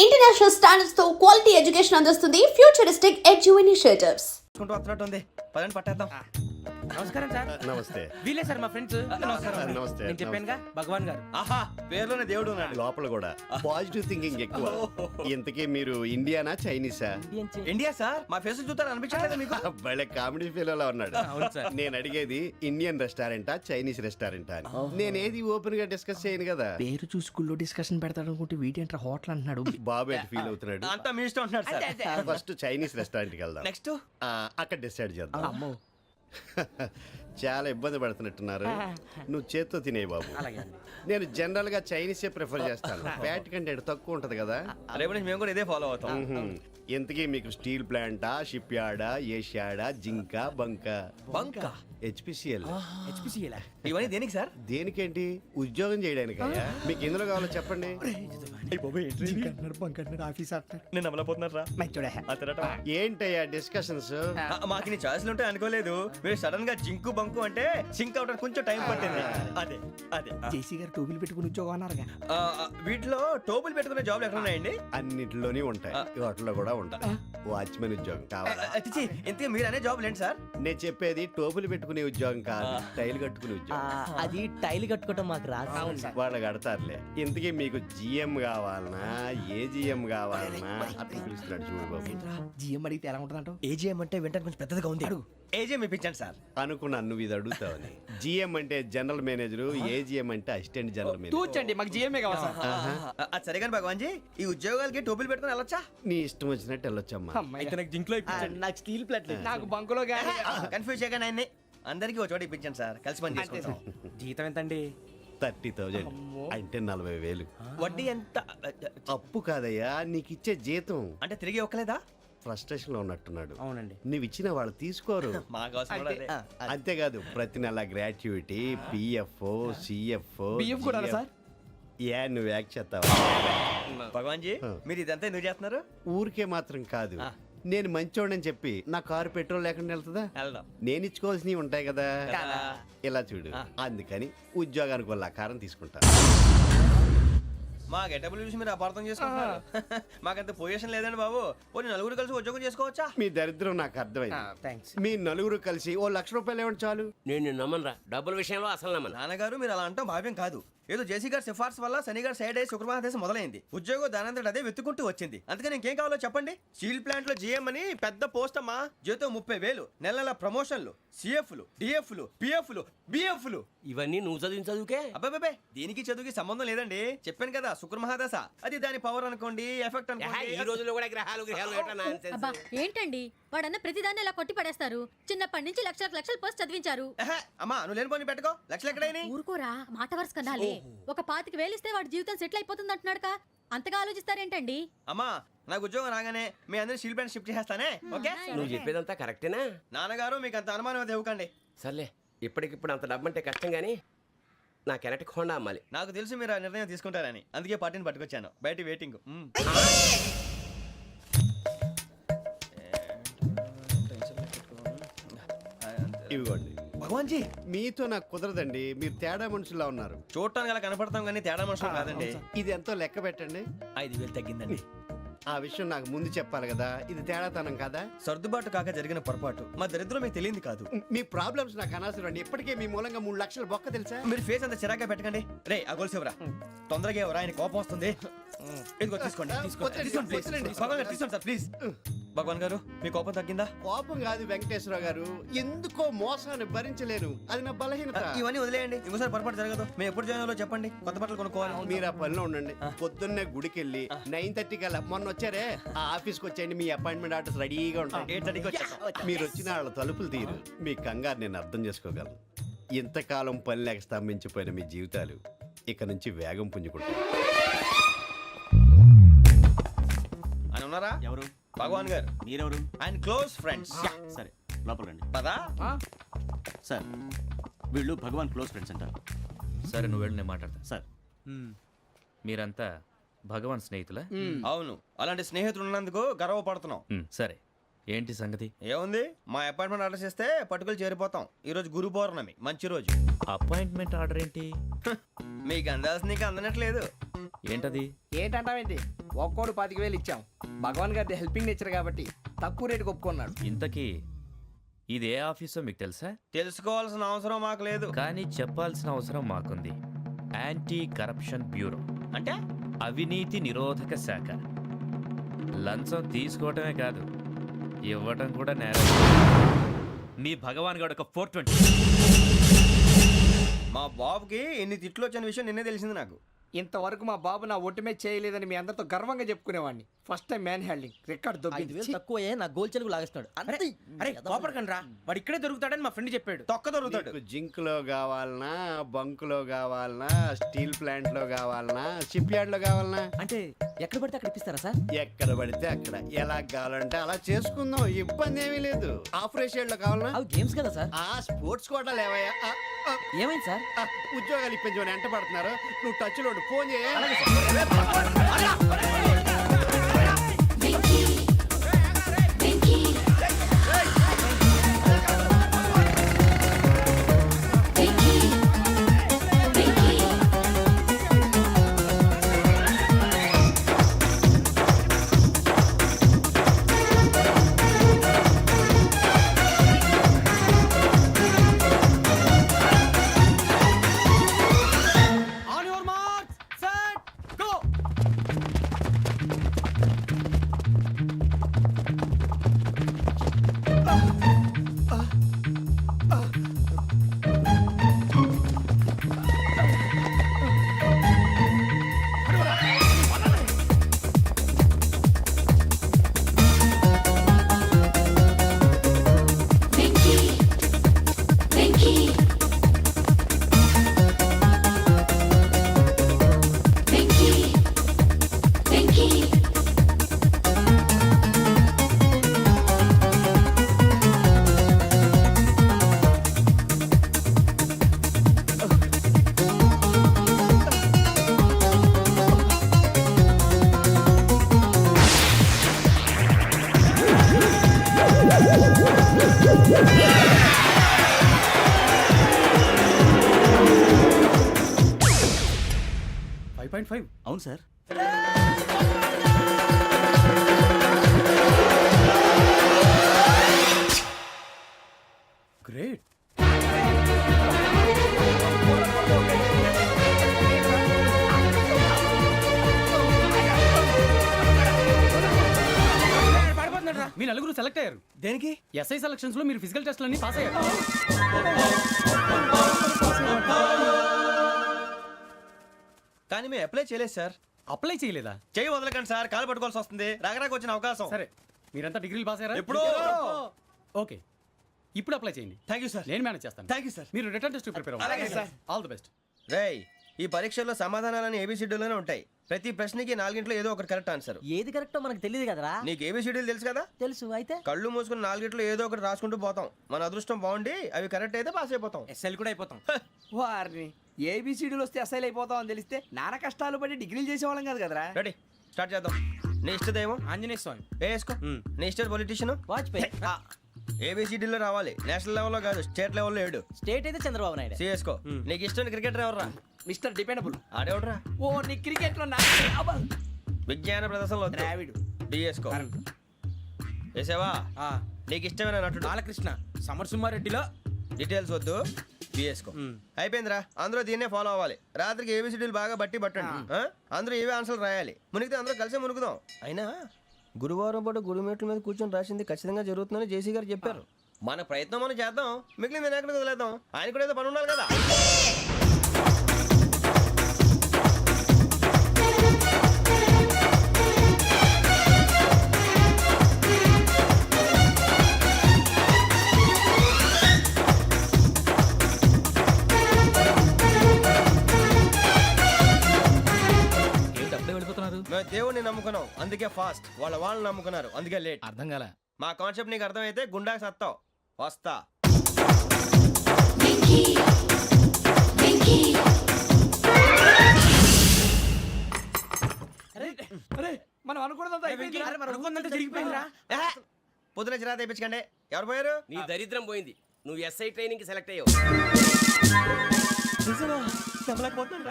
International standards తో quality education అందిస్తుంది futuristic edu initiatives. వస్తున్నట్టు ఉంది పదండి పట్టేద్దాం. నమస్కారం సార్. నమస్తే. వీలే సార్ మా ఫ్రెండ్స్. నమస్కారం. నమస్తే. నేను చెప్పానుగా భగవాన్ గారు. ఆహా పేర్లోనే దేవుడు ఉన్నాడు. లోపల కూడా పాజిటివ్ థింకింగ్ ఎక్కువ. ఇంతకీ మీరు ఇండియానా చైనీసా? ఇండియా సార్ మా ఫేస్ చూస్తారు అనిపించలేదు మీకు? భలే కామెడీ ఫీల్ అలా ఉన్నాడు. అవును సార్. నేను అడిగేది ఇండియన్ రెస్టారెంటా చైనీస్ రెస్టారెంటా అని. నేను ఏది ఓపెన్ గా డిస్కస్ చేయను కదా. పేరు చూసి స్కూల్లో డిస్కషన్ పెడతాడు అనుకుంటే వీటేంట్రా హోటల్ అంటున్నాడు. బాబు ఎట్ ఫీల్ అవుతున్నాడు. అంతా మీ ఇష్టం ఉంటున్నారు సార్. ఫస్ట్ చైనీస్ రెస్టారెంట్ కి వెళ్దాం. నెక్స్ట్ అక్కడ డిసైడ్ చేద్దాం. చాలా ఇబ్బంది పడుతున్నట్టున్నారు. నువ్వు చేత్తో తినే బాబు. నేను జనరల్ గా చైనీసే ప్రిఫర్ చేస్తాను. ఫ్యాట్ కంటెంట్ తక్కువ ఉంటది కదా. రేపు నుంచి మేము కూడా ఇదే ఫాలో అవుతాం. ఎంతకీ మీకు స్టీల్ ప్లాంటా, షిప్ యార్డా, ఏషియాడా, జింక, బంకా? బంక హెచ్పిసిఎల్. ఇవన్నీ దేనికి సార్? దేనికేంటి? ఉద్యోగం చేయడానికి. మీకు ఎందులో కావాలో చెప్పండి. నేను అమలపోతున్నారా? ఏంటయ్యా డిస్కషన్స్? మాకు నీ ఛాయిస్లు ఉంటాయి అనుకోలేదు. మీరు సడన్ గా జింకు బంకు అంటే సింక్ అవడానికి కొంచెం టైం పట్టింది. అదే అదే జేసీ గారు టోపీలు పెట్టుకుని ఉద్యోగం అన్నారుగా. వీటిలో టోపులు పెట్టుకునే జాబ్లు ఎక్కడ ఉన్నాయండి? అన్నిటిలోనే ఉంటాయి, వాటిలో కూడా ఉంటాయి. వాచ్మెన్ ఉద్యోగం కావాలా? ఇంతకీ మీరు అనే జాబ్ లేండి సార్. నేను చెప్పేది టోపులు పెట్టుకునే ఉద్యోగం కాదు, టైల్ కట్టుకునే ఉద్యోగం. అది టైల్ కట్టుకోవటం మాకు రాదు. వాళ్ళు కడతారులే. ఇంతకీ మీకు జిఎం కావాలనా, ఏ జిఎం కావాలనా? అట్లా పిలుస్తున్నాడు చూడు బాబు. జిఎం అడిగితే ఎలా ఉంటుందంట? ఏజీఎం అంటే వెంటనే కొంచెం పెద్దదిగా ఉంది. ఏజీఎం ఇప్పించండి సార్. అనుకున్నాను నువ్వు ఇది అడుగుతావని. జిఎం అంటే జనరల్ మేనేజర్, ఏజిఎం అంటే అసిస్టెంట్ జనరల్ మేనేజర్. తూచండి, మాకు జిఎంఏ కావాలి సార్. అది సరే కానీ భగవాన్ జీ, ఈ ఉద్యోగాలకి టోపులు పెట్టుకుని వెళ్ళొచ్చా? నీ ఇష్టం వచ్చినట్టు వెళ్ళొచ్చమ్మా. అయితే నాకు జింక్ లో నాకు స్టీల్ ప్లేట్ నాకు బంకులో గానీ. కన్ఫ్యూజ్ చేయగానే ఆయన్ని అందరికీ ఒక చోట ఇప్పించండి సార్. కలిసి పని చేసుకుంటాం. జీతం ఎంతండి? 30,000 అంటే 40,000. వడ్డీ ఎంత? అప్పు కాదయ్యా, నీకు ఇచ్చే జీతం. అంటే తిరిగి ఒక్కలేదా? ఫ్రస్ట్రేషన్ లో ఉన్నట్టున్నాడు. అవునండి. నువ్వు ఇచ్చిన వాళ్ళు తీసుకోరు. మాకు అవసరం కూడా అదే. అంతేకాదు ప్రతి నెల గ్రాట్యుటీ, పిఎఫ్, సిఎఫ్. బియ్యం కూడా సార్? ఏ నువ్వు యాక్ట్ చేస్తావా? భగవాన్ జీ, మీరు ఇదంతా ఎందుకు చేస్తున్నారు? ఊరికే మాత్రం కాదు. నేను మంచోడని చెప్పి నా కారు పెట్రోల్ లేకుండా వెళ్తుందా? వెళ్దాం. నేను ఇచ్చుకోవాల్సినవి ఉంటాయి కదా. కదా. ఇలా చూడు, అందుకని ఉద్యోగానికి వాళ్ళ ఆకారం తీసుకుంటా. మా గెటబుల్ చూసి మీరు అపార్థం చేసుకుంటున్నారు. మాకంత పొజిషన్ లేదండి బాబు. పోనీ నలుగురు కలిసి ఉద్యోగం చేసుకోవచ్చా? మీ దరిద్రం నాకు అర్థమైంది. థ్యాంక్స్. మీ నలుగురు కలిసి ఓ ₹1,00,000 ఇవ్వండి చాలు. నేను నమ్మనరా, డబ్బుల విషయంలో అసలు నమ్మను. నాన్నగారు మీరు అలా అంటాం భావ్యం కాదు. ఏదో జేసీ గారి సిఫార్సు వల్ల శని గారు సైడ్ అయ్యి శుక్రమహాదేశం మొదలైంది. ఉద్యోగం దానంతటి అదే వెతుకుంటూ వచ్చింది. అందుకని ఇంకేం కావాలో చెప్పండి. స్టీల్ ప్లాంట్ లో జీఎం అని పెద్ద పోస్ట్ అమ్మా. జీతం 30,000, నెల నెల ప్రమోషన్లు, సిఎఫ్లు, డిఎఫ్లు, పిఎఫ్లు, బిఎఫ్లు. ఇవన్నీ నువ్వు చదివిన చదువుకే. అబ్బాబే దీనికి చదువుకి సంబంధం లేదండి. చెప్పాను కదా శుక్రమహాదశ. అది దాని పవర్ అనుకోండి, ఎఫెక్ట్ ఈ అనుకోండి. రోజుల్లో కూడా గ్రహాలు ఎట్లా nonsense? అబ్బా ఏంటండి వాడన్న ప్రతిదాన్ని ఇలా కొట్టి పడేస్తారు. చిన్నప్పటి నుంచి లక్షల పోస్ట్ చదివించారు. అమ్మా నువ్వు లేని పోనీ పెట్టుకో. లక్షలు ఎక్కడైనా ఊరుకోరా, మాట వరుస కదాలే. ఒక 25,000 ఇస్తే వాడి జీవితం సెటిల్ అయిపోతుంది అంటున్నాడుగా. అంతగా ఆలోచిస్తారేంటండి? అమ్మా నాకు ఉద్యోగం రాగానే మీ అందరూ స్టీల్ ప్లాంట్ షిఫ్ట్ చేస్తానే. ఓకే నువ్వు చెప్పేదంతా కరెక్టేనా? నాన్నగారు మీకు అంత అనుమానం అయితే ఇవ్వకండి. సర్లే, ఇప్పటికిప్పుడు అంత డబ్బు అంటే కష్టం కానీ నా కెనటిక్ హోండా అమ్మాలి. నాకు తెలుసు మీరు ఆ నిర్ణయం తీసుకుంటారని, అందుకే పార్టీని పట్టుకొచ్చాను. బయట వెయిటింగ్. ఇవ్వండి. భగవాన్ జీ మీతో నాకు కుదరదండి, మీరు తేడా మనుషుల్లా ఉన్నారు. చూడటానికి అలా కనపడతాం కానీ తేడా మనుషులు కాదండి. ఇది ఎంతో లెక్క పెట్టండి. 5,000 తగ్గిందండి. ఆ విషయం నాకు ముందు చెప్పాలి కదా. ఇది తేడాతనం కదా. సర్దుబాటు కాక జరిగిన పొరపాటు. మా దరిద్రం మీకు తెలియంది కాదు. మీ ప్రాబ్లమ్స్ నాకు అనవసరం అండి. ఇప్పటికే మీ మూలంగా 3 లక్షలు బొక్క తెలుసా. మీరు ఫేస్ అంత చిరాగ్గా పెట్టకండి. రే ఆ గొలుసు ఎవరా? తొందరగా ఎవరా? ఆయన కోపం వస్తుంది. ఇదిగో తీసుకోండి. తీసుకోండి ప్లీజ్. భగవాన్ గారు తీసుకోండి సార్ ప్లీజ్. భగవాన్ గారు మీ కోపం తగ్గిందా? కోపం కాదు వెంకటేశ్వరరావు గారు, ఎందుకో మోసాన్ని భరించలేను. అది నా బలహీనత. ఇవన్నీ వదిలేయండి, ఇంకోసారి పొరపాటు జరగదు. మేము ఎప్పుడు జాయిన్ అవ్వాలో చెప్పండి, కొత్త బట్టలు కొనుక్కోవాలి. మీరు ఆ పనిలో ఉండండి. పొద్దున్నే గుడికి వెళ్ళి 9:30 కల్లా, మొన్న వచ్చారే ఆ ఆఫీస్కి వచ్చేయండి. మీ అపాయింట్మెంట్ ఆర్డర్స్ రెడీగా ఉంటాయి. 8:30కి వచ్చేస్తాం. మీరు వచ్చిన వాళ్ళ తలుపులు తీరు. మీ కంగారు నేను అర్థం చేసుకోగలను. ఇంతకాలం పని లేక స్తంభించిపోయిన మీ జీవితాలు ఇక నుంచి వేగం పుంజుకుంటాయి. ఆయన ఉన్నారా? ఎవరు? భగవాన్ గారు. మీరెవరు? ఆయన క్లోజ్ ఫ్రెండ్స్. సరే లోపల రండి. పదా సార్ వీళ్ళు భగవాన్ క్లోజ్ ఫ్రెండ్స్ అంటారు. సరే నువ్వు వెళ్ళి నేను మాట్లాడతా. సార్ మీరంతా భగవాన్ స్నేహితులా? అవును, అలాంటి స్నేహితులు ఉన్నందుకు గర్వపడుతున్నాం. సరే ఏంటి సంగతి? ఏముంది, మా అపాయింట్మెంట్ ఆర్డర్ చేస్తే పట్టుకులు చేరిపోతాం. ఈ రోజు గురు పౌర్ణమి, మంచి రోజు. అపాయింట్మెంట్ ఆర్డర్ ఏంటి? మీకు అందాల్సిన నీకు అందనట్లేదు. ఏంటది? ఏంటంటావేంటి? ఒక్కోడు 25,000 ఇచ్చాం. భగవాన్ గారి హెల్పింగ్ నేచర్ కాబట్టి తక్కువ రేటుకి ఒప్పుకున్నాడు. ఇంతకీ ఇది ఏ ఆఫీసో మీకు తెలుసా? తెలుసుకోవాల్సిన అవసరం మాకు లేదు. కానీ చెప్పాల్సిన అవసరం మాకుంది. యాంటీ కరప్షన్ బ్యూరో, అంటే అవినీతి నిరోధక శాఖ. లంచం తీసుకోవటమే కాదు, ఇవ్వటం కూడా నేరం. మీ భగవాన్ గారు ఒక 420. మా బాబుకి ఎన్ని తిట్లు వచ్చిన విషయం నిన్నే తెలిసింది నాకు. ఇంతవరకు మా బాబు నా ఒట్టుమే చేయలేదని మీ అందరితో గర్వంగా చెప్పుకునేవాడిని. First time man handing record దొబ్బింది. తక్కువే నా గోల్ చెలుగు లాగేస్తున్నాడు. అరే కోపడకండి రా, వాడు ఇక్కడే దొరుకుతాడని మా ఫ్రెండ్ చెప్పాడు. తొక్క దొరుకుతాడు. మీకు జింక్ లో కావాలనా, బంక్ లో కావాలనా, స్టీల్ ప్లాంట్ లో కావాలనా, షిప్ యార్డ్ లో కావాలనా? అంటే ఎక్కడ పడితే అక్కడ ఇప్పిస్తారా సార్? ఎక్కడ పడితే అక్కడ, ఎలా కావాలంటే అలా చేసుకుందాం, ఇబ్బంది ఏమీ లేదు. ఆపరేషన్ లో కావాలనా? అవి గేమ్స్ కదా సార్. ఆ స్పోర్ట్స్ కోటాలు ఏవయ్యా? ఏమైంది సార్? ఉద్యోగాలు ఇప్పించమని ఎంట పడుతున్నారు. నువ్వు టచ్ లో ఫోన్ చేయ. On your marks, set, go. అవును సార్. గ్రేట్. మీ నలుగురు సెలెక్ట్ అయ్యారు. దేనికి? ఎస్ఐ సెలక్షన్స్ లో మీరు ఫిజికల్ టెస్ట్ అన్ని పాస్ అయ్యారు. కానీ మేము అప్లై చేయలేదు సార్. అప్లై చేయలేదా? చేయి వదలకండి సార్, కాలు పట్టుకోవాల్సి వస్తుంది. రాగరాకు వచ్చిన అవకాశం. సరే, మీరంతా డిగ్రీలు పాస్ అయ్యారా? ఎప్పుడో. ఓకే, ఇప్పుడు అప్లై చేయండి. Thank you sir. నేను మేనేజ్ చేస్తాను. Thank you sir. మీరు రిటర్న్ టెస్ట్ ప్రిపేర్ అలాగే అవ్వండి. సార్. All the best. రేయ్, ఈ పరీక్షల్లో సమాధానాలని ఏబిసిడ్యూల్లోనే ఉంటాయి. ప్రతి ప్రశ్నకి 4 ఏదో ఒకటి కరెక్ట్ ఆన్సర్. ఏది కరెక్టో మనకు తెలియదు కదరా. నీకు ఏబిసిడ్యూల్ తెలుసు కదా? తెలుసు. అయితే కళ్ళు మూసుకుని 4 ఏదో ఒకటి రాసుకుంటూ పోతాం. మన అదృష్టం బాగుండి అవి కరెక్ట్ అయితే పాస్ అయిపోతాం. ఎస్ఎల్ కూడా అయిపోతాం. వారిని ఏబిసిడీలు వస్తే అసైల్ అయిపోతాం అని తెలిస్తే నాన్న కష్టాలు పడి డిగ్రీలు చేసేవాళ్ళం కాదు కదరా. రెడీ, స్టార్ట్ చేద్దాం. నీ ఇష్టదేమో ఆంజనేయ స్వామి. వేసుకో. నీ ఇష్ట పొలిటీషియన్ వాజ్పేయి. ఏబిసిడీలో రావాలి. నేషనల్ లెవెల్లో కాదు, స్టేట్ లెవెల్లో 7. స్టేట్ అయితే చంద్రబాబు నాయుడు. సిఎస్కో. నీకు ఇష్టం క్రికెటర్ ఎవర్రా? Mister dependable. ఆడేవడరా? ఓ నీ క్రికెట్ లో విజ్ఞాన ప్రదర్శనలో ద్రావిడు. డిఎస్కో. వేసావా? నీకు ఇష్టమైన నటుడు? బాలకృష్ణ. సమర్సుమారెడ్డిలో డీటెయిల్స్ వద్దు, బిఎస్కో. అయిపోయిందిరా. అందరూ దీన్నే ఫాలో అవ్వాలి. రాత్రికి ఏబిసిడీలు బాగా బట్టి పట్టండి. అందరూ ఏవే ఆన్సర్లు రాయాలి. మునిగితే అందరూ కలిసే మునుగుదాం. అయినా గురువారం పాటు గురుమేట్ల మీద కూర్చొని రాసింది ఖచ్చితంగా జరుగుతుందని జేసీ గారు చెప్పారు. మన ప్రయత్నం మనం చేద్దాం, మిగిలింది నేను ఎక్కడికి వదిలేద్దాం. ఆయన కూడా ఏదో పని ఉండాలి కదా. ఏంటి అప్పుడే వెళ్ళిపోతున్నారు? మేము దేవుడిని నమ్ముకున్నాం, అందుకే ఫాస్ట్. వాళ్ళని నమ్ముకున్నారు, అందుకే లేట్. అర్థం కాలే. మా కాన్సెప్ట్ నీకు అర్థమైతే గుండా సత్తావు. వస్తా. మనం అనుకున్నదంతా అయిపోయింది. జరిగిపోయిందిరా. పొద్దున చిరా తెప్పించకండి. ఎవరు పోయారు? నీ దరిద్రం పోయింది. నువ్వు ఎస్ఐ ట్రైనింగ్ సెలెక్ట్ అయ్యావు.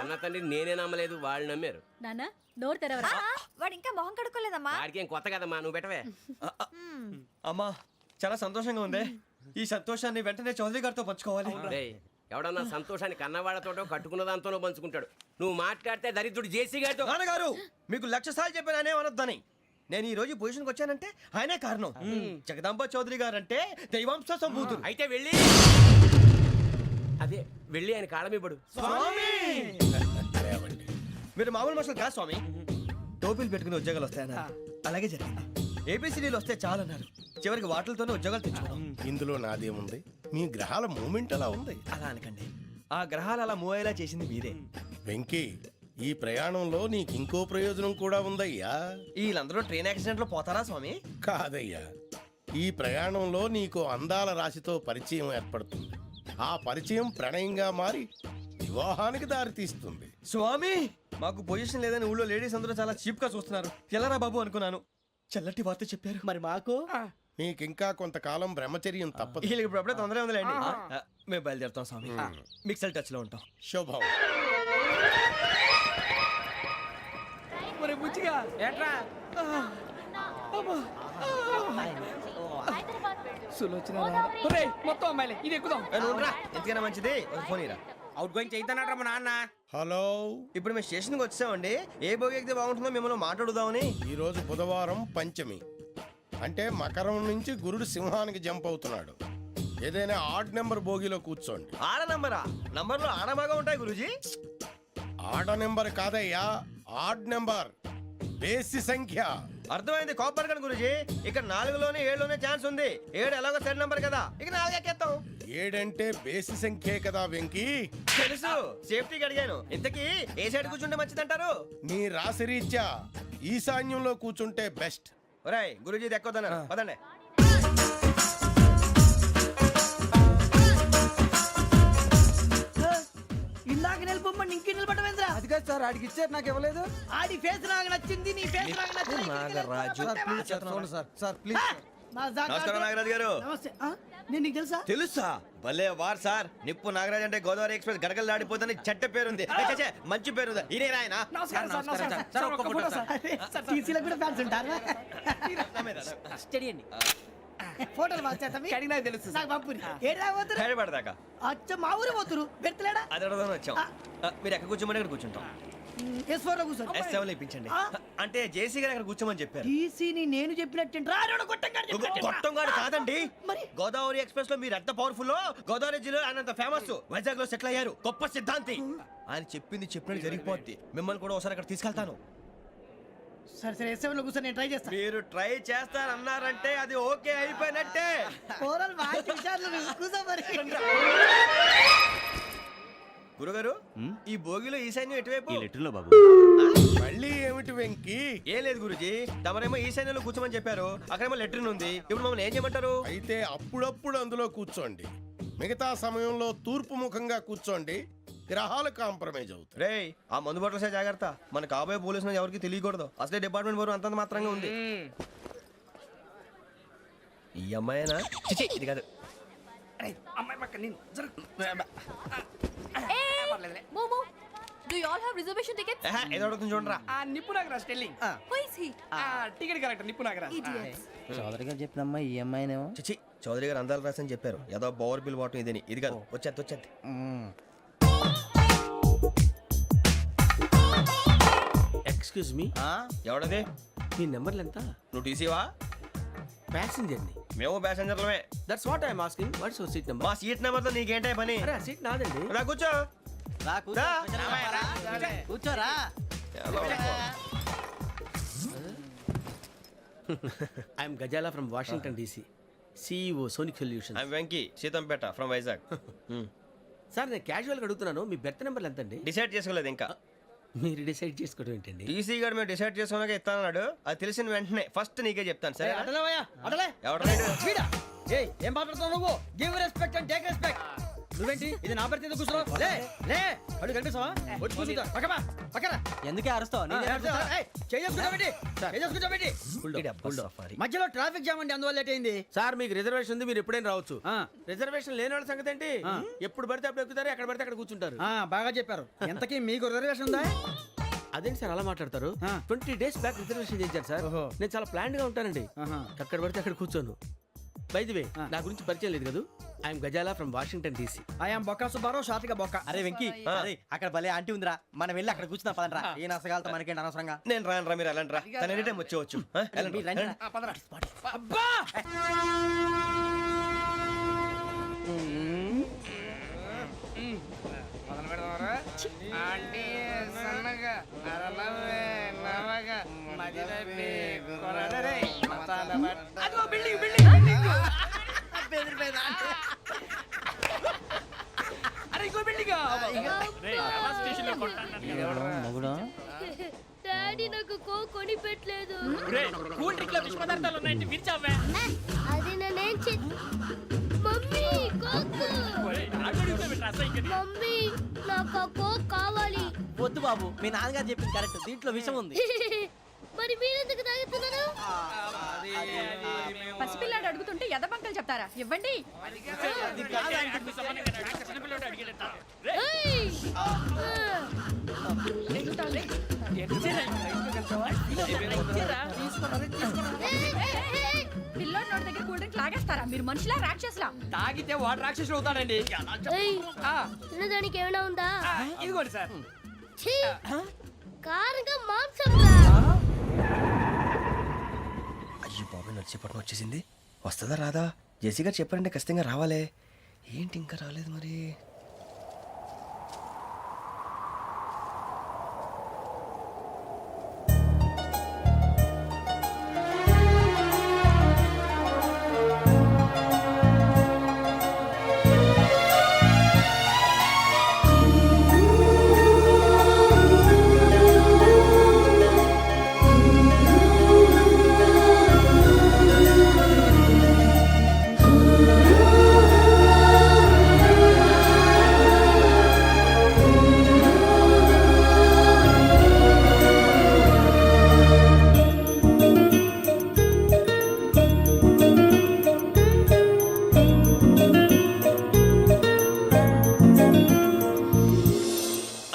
అన్న తండ్రి నేనే నమ్మలేదు, వాళ్ళు నమ్మారు. నాన్న నోరు తెరవరా. వాడు ఇంకా మొహం కడుక్కోలేదమ్మా. వాడికి ఏం కొత్త కదమ్మా, నువ్వు పెట్టవే. అమ్మా చాలా సంతోషంగా ఉంది. ఈ సంతోషాన్ని వెంటనే చౌదరి గారితో పంచుకోవాలి. రేయ్, ఎవడన్నా సంతోషాన్ని కన్నవాళ్లతోటో కట్టుకున్న దాంతోనో పంచుకుంటాడు. నువ్వు మాట్లాడితే దరిద్రుడు జేసీ గారితో. నాన్నగారు మీకు 1,00,000 సార్లు చెప్పాననే అనొద్దని. నేను ఈ రోజు పొజిషన్కి వచ్చానంటే ఆయనే కారణం. జగదాంబ చౌదరి గారు అంటే దైవాంశ సంభూతుడు. అయితే వెళ్ళి అదే వెళ్ళి ఆయన కాళ్ళమివ్వడు. మీరు మామూలు మనుషులు కాదు స్వామి. టోపీలు పెట్టుకుని ఉద్యోగాలు వస్తాయన్నారు, అలాగే జరిగింది. ఏబిసిడీలు వస్తే చాలన్నారు, చివరికి వాటిలతోనే ఉద్యోగాలు తెచ్చుకున్నాం. ఇందులో నాదేముంది? మీ గ్రహాల మూమెంట్ అలా ఉంది. అలా అనకండి, ఆ గ్రహాలు అలా మూవ్ అయ్యేలా చేసింది మీరే. వెంకీ, ఈ ప్రయాణంలో నీకు ఇంకో ప్రయోజనం కూడా ఉందయ్యా. వీళ్ళందరూ ట్రైన్ యాక్సిడెంట్ లో పోతారా స్వామి? కాదయ్యా, ఈ ప్రయాణంలో నీకు అందాల రాశితో పరిచయం ఏర్పడుతుంది. ఆ పరిచయం ప్రణయంగా మారి వివాహానికి దారితీస్తుంది. స్వామి మాకు పొజిషన్ లేదని ఊళ్ళో లేడీస్ అందరూ చాలా చీప్ గా చూస్తున్నారు. ఎలారా బాబు అనుకున్నాను. చల్లటి వార్త చెప్పారు. మరి మాకు నీకింకా కొంతకాలం బ్రహ్మచర్యం తప్పదు. వీళ్ళకి ఇప్పుడు అప్పుడే తొందరగా ఉందిలేండి. మేము బయలుదేరుతాం స్వామి. మిక్సల్ టచ్ లో ఉంటాం. శుభం. మరి బుచ్చిగా ఏట్రా సులోచన మొత్తం అమ్మాయిలే, ఇది ఎక్కుదాం. ఎందుకైనా మంచిది ఒక ఫోన్ ఇరా. అవుట్ గోయింగ్ చేద్దానట్రా మా నాన్న. హలో, ఇప్పుడు మేము స్టేషన్కి వచ్చామండి. ఏ బోగి ఎక్కితే బాగుంటుందో మిమ్మల్ని మాట్లాడుదామని. ఈరోజు బుధవారం పంచమి, అంటే మకరం నుంచి గురుడు సింహానికి జంప్ అవుతున్నాడు. ఏదైనా ఆడ్ నెంబర్ బోగిలో కూర్చోండి. ఆడ నంబరా? నంబర్లో ఆడ బాగా ఉంటాయి గురూజీ. ఆడ నెంబర్ కాదయ్యా, ఆడ్ నెంబర్, బేసి సంఖ్య. అర్థమైంది, కాపర్ కానీ గురూజీ. ఇక్కడ 4లోనే 7లోనే ఛాన్స్ ఉంది. 7 ఎలాగో సెడ్ నంబర్ కదా, ఇక 4 ఎక్కేస్తాం. 7 అంటే బేసి సంఖ్యే కదా వెంకీ. తెలుసు, సేఫ్టీకి అడిగాను. ఇంతకీ ఏ సైడ్ కూర్చుంటే మంచిదంటారు? నీ రాశి రీత్యా ఈశాన్యంలో కూర్చుంటే బెస్ట్. ఒరేయ్ గురూజీ దెక్కొద్దన్నారు, పదండి. ఇందాక నిలబొమ్మని ఇంకే నిలబడమేంద్రా? అది కాదు సార్, ఆడికి ఇచ్చారు, నాకు ఇవ్వలేదు. ఆడి ఫేస్ నాకు నచ్చింది, నీ ఫేస్ నాకు నచ్చింది. నాగరాజు. Sir please. నమస్కారం నాగరాజు గారు. నమస్తే. నేను నీకు తెలుసా? తెలుసా? భలే వార్ సార్. నిప్పు నాగరాజ్ అంటే గోదావరి ఎక్స్ప్రెస్ గడగలు దాడిపోతుంది చెట్ట పేరుంది. ఛే, మంచి పేరుంది. ఇదే ఆయన. నమస్కారం సార్, నమస్కారం సార్. ఒక్క ఫోటో సార్. సార్ టీసీలో కూడా ఫ్యాన్స్ ఉంటారా? స్టడీ అండి. ఫోటోలు మార్చేస్తాం. కడిగినా తెలుసు. నాకు పంపుని. ఏడా పోతురు? హైదరాబాద్ అచ్చ మా ఊరు పోతురు. పెడతలేడా? అది అడగదామని వచ్చాం. మీరు ఎక్కడ కూర్చోమని అక్కడ కూర్చుంటాం. S4 లో కూర్చో. S7 లో ఇప్పించండి. అంటే జేసీ గారు అక్కడ కూర్చోమని చెప్పారు. టీసీని నేను చెప్పినట్టు గొట్టంగాడు కాదండి. మరి గోదావరి ఎక్స్ప్రెస్ లో మీరు ఎంత పవర్ఫుల్. గోదావరి జిల్లా ఆయన ఫేమస్. వైజాగ్ లో సెటిల్ అయ్యారు. గొప్ప సిద్ధాంతి. ఆయన చెప్పింది చెప్పినట్టు జరిగిపోద్ది. మిమ్మల్ని కూడా ఒకసారి అక్కడ తీసుకెళ్తాను. సరే సరే, S7 లో కూర్చొని నేను ట్రై చేస్తాను. మీరు ట్రై చేస్తారన్నారంటే అది ఓకే అయిపోయినట్టే. ఓవరాల్ వాటి విషయాలు కూర్చో మరి. గురుగారు, ఈ భోగిలో ఈశాన్యం ఎటువైపు? ఈ లెటర్లో బాబు. మళ్ళీ ఏమిటి వెంకీ? ఏం లేదు గురుజీ, తమరేమో ఈశాన్యంలో కూర్చోమని చెప్పారు. అక్కడేమో లెటర్ ఉంది. ఇప్పుడు మమ్మల్ని ఏం చేయమంటారు? అయితే అప్పుడప్పుడు అందులో కూర్చోండి. మిగతా సమయంలో తూర్పు ముఖంగా కూర్చోండి. గ్రహాలు కాంప్రమైజ్ అవుతాయి. రేయ్, ఆ మందు బాటలసే జాగ్రత్త. మన కాబోయే పోలీసులు ఎవరికి తెలియకూడదు. అసలే డిపార్ట్మెంట్ బోరు అంతంత మాత్రంగా ఉంది. ఈ అమ్మాయినా? చిచి, ఇది కాదు. అమ్మాయి పక్క నేను Momo, do you all have reservation tickets? ఏదో అడుగుతుంది చూడరా. నిప్పు Nagaraj telling. Who is he? Ticket correct, నిప్పు నాగరాజ్. Idiots. చౌదరి గారు చెప్పినమ్మా ఈ అమ్మాయినేమో. చిచి, చౌదరి గారు అందాలు రాసని చెప్పారు. ఏదో బోర్ బిల్ బాటం ఇదని. ఇది కాదు, వచ్చేది. Excuse me, ఎవడది? మీ నెంబర్లు ఎంత? నువ్వు టీసీవా? ప్యాసింజర్ ని. మేము ప్యాసెంజర్లమే. That's what I'm asking. What's your seat number? మా సీట్ నెంబర్ తో నీకేంటే పని? అరే ఆ సీట్ నాదండి. రా కూర్చో. రా. కూర్చోరా. I'm Ghazala from Washington DC, CEO Sonic solution. I'm Venky, Seethampeta from Vizag. Sir నేను క్యాజువల్గా అడుగుతున్నాను, మీ బెర్త్ నెంబర్లు ఎంత అండి? డిసైడ్ చేసుకోలేదు ఇంకా. మీరు డిసైడ్ చేసుకోవడం ఏంటండి? టీసీ గారు మేము డిసైడ్ చేసుకున్నాక ఇస్తానన్నాడు. అది తెలిసిన వెంటనే ఫస్ట్ నీకే చెప్తాను. సరే అడలే ఎవడ ఏం మాట్లాడుతున్నావు నువ్వు? Give respect and take respect. నువ్వేంటి ఇది నా పరిస్థితి కూర్చున్నావు లే లే అడుగు కనిపిస్తావా వచ్చి కూర్చుంటా పక్కమా పక్కన ఎందుకే అరుస్తావు మధ్యలో ట్రాఫిక్ జామ్ అండి అందువల్ల లేట్ అయింది సార్ మీకు రిజర్వేషన్ ఉంది, మీరు ఎప్పుడైనా రావచ్చు. రిజర్వేషన్ లేని వాళ్ళ సంగతి ఏంటి? ఎప్పుడు పడితే అప్పుడు ఎక్కుతారు, ఎక్కడ పడితే అక్కడ కూర్చుంటారు. బాగా చెప్పారు. ఎంతకీ మీకు రిజర్వేషన్ ఉందా? అదేంటి సార్ అలా మాట్లాడతారు? 20 days బ్యాక్ రిజర్వేషన్ చేశారు సార్. నేను చాలా ప్లాన్డ్ గా ఉంటానండి. అక్కడ పడితే అక్కడ కూర్చోను. బై ది వే, నా గురించి పరిచయం లేదు కదా. I'm Ghazala from Washington DC. I'm Bokka Subbarao, షాతిక బొక్క. అరే వెంకీ, అక్కడ భలే ఆంటీ ఉందిరా, మనం వెళ్ళి అక్కడ కూర్చున్నా పదనరా. ఏ నసగాలతో మనకేంటి అనవసరంగా. నేను రాను మీరు ఎలాంటి రా తన ఎనీ టైం వచ్చేవచ్చు. అబ్బా డాడీ నాకు కొని పెట్టలేదు. కూల్ డ్రింక్ లో విష పదార్థాలు ఉన్నాయంటే విరిచావే. అది నేనేం మమ్మీ కోక్. మమ్మీ నాకు ఆ కోక్ కావాలి. వద్దు బాబు, మీ నాన్నగారు చెప్పింది కరెక్ట్, దీంట్లో విషయం ఉంది. మరి మీరెందుకు తాగుతున్నారు? పసిపిల్లాడు అడుగుతుంటే ఎదబంకలు చెప్తారా? ఇవ్వండి. ఏయ్! పిల్లోడి నోటి దగ్గర కూల్ డ్రింక్ లాగేస్తారా? మీరు మనుషులా రాక్షసులా? తాగితే వాడు రాక్షసుడు అవుతాడండి. ఏయ్! తినడానికి ఏమైనా ఉందా? ఇదిగోండి సార్. ఛీ! కారంగా మాంసం రా. అయ్యో బాబాయ్ నడిచేపట్నం వచ్చేసింది. వస్తుందా రాదా? జేసీ గారు చెప్పారంటే ఖచ్చితంగా రావాలే. ఏంటి ఇంకా రాలేదు మరి?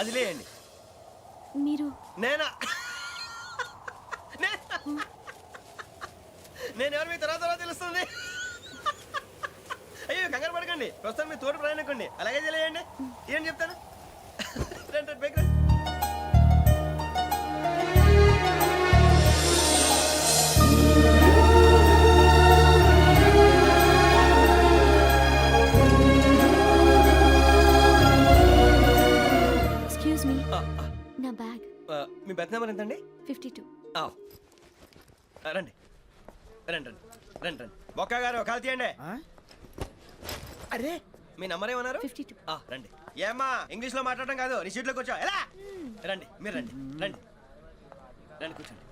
అది లేయండి. మీరు నేనా? నేను ఎవరు మీ తర్వాత తెలుస్తుంది. అయ్యో కంగారు పడకండి, ప్రస్తుతం మీ తోటి ప్రయాణకండి. అలాగే తెలియండి. ఏం చెప్తాను. రండి రండి, బైక్ రండి. ఎక్స్క్యూజ్ మీ, నా బ్యాగ్. మీ బెత్ నెంబర్ ఎంతండి? 52. రండి రండి రండి రండి రండి. బొక్క గారు కాల్ తీయండి. అరే మీ నంబర్ ఏమన్నారు? 52. రండి. ఏమ్మా ఇంగ్లీష్ లో మాట్లాడడం కాదు, నీ సీట్లో కూర్చో. ఎలా రండి, మీరు రండి రండి రండి కూర్చోండి.